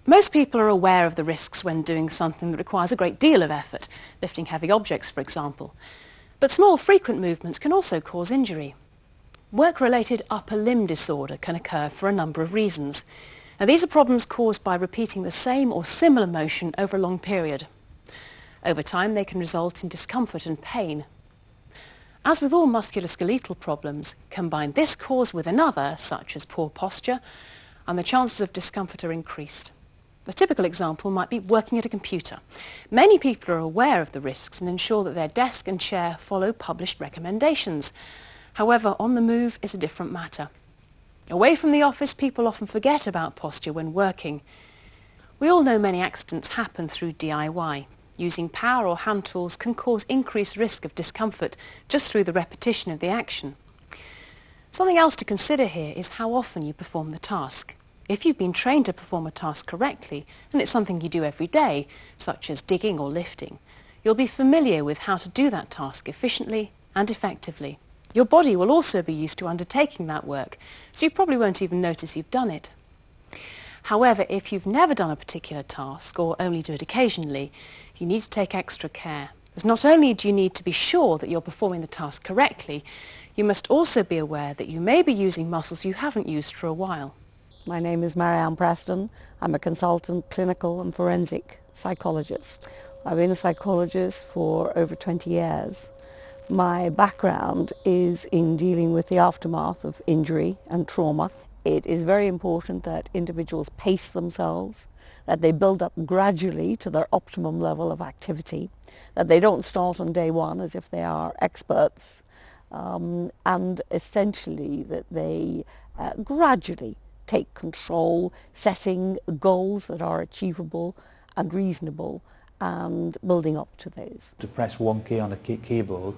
Most people are aware of the risks when doing something that requires a great deal of effort, lifting heavy objects, for example. But small, frequent movements can also cause injury. Work-related upper limb disorder can occur for a number of reasons. Now, these are problems caused by repeating the same or similar motion over a long period. Over time, they can result in discomfort and pain. As with all musculoskeletal problems, combine this cause with another, such as poor posture, and the chances of discomfort are increased. A typical example might be working at a computer. Many people are aware of the risks and ensure that their desk and chair follow published recommendations. However, on the move is a different matter. Away from the office, people often forget about posture when working. We all know many accidents happen through DIY. Using power or hand tools can cause increased risk of discomfort just through the repetition of the action. Something else to consider here is how often you perform the task. If you've been trained to perform a task correctly, and it's something you do every day, such as digging or lifting, you'll be familiar with how to do that task efficiently and effectively. Your body will also be used to undertaking that work, so you probably won't even notice you've done it. However, if you've never done a particular task or only do it occasionally, you need to take extra care. As not only do you need to be sure that you're performing the task correctly, you must also be aware that you may be using muscles you haven't used for a while. My name is Marianne Preston. I'm a consultant clinical and forensic psychologist. I've been a psychologist for over 20 years. My background is in dealing with the aftermath of injury and trauma. It is very important that individuals pace themselves, that they build up gradually to their optimum level of activity, that they don't start on day one as if they are experts, and essentially that they gradually take control, setting goals that are achievable and reasonable and building up to those. To press one key on a keyboard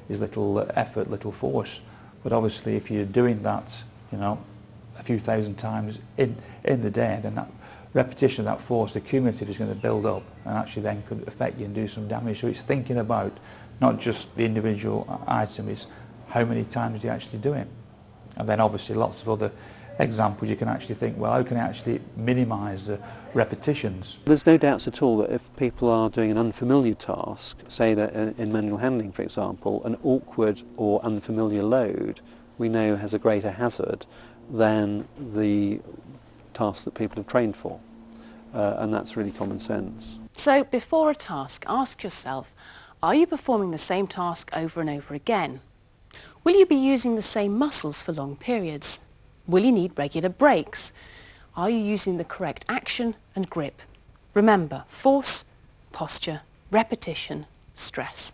is little effort, little force, but obviously if you're doing that, a few thousand times in the day, then that repetition of that force, the cumulative, is going to build up and actually then could affect you and do some damage. So it's thinking about not just the individual item, it's how many times do you actually do it. And then obviously lots of other examples you can actually think, well, how can I actually minimise the repetitions? There's no doubts at all that if people are doing an unfamiliar task, say that in manual handling for example, an awkward or unfamiliar load we know has a greater hazard than the task that people have trained for, and that's really common sense. So before a task, ask yourself, are you performing the same task over and over again? Will you be using the same muscles for long periods? Will you need regular breaks? Are you using the correct action and grip? Remember, force, posture, repetition, stress.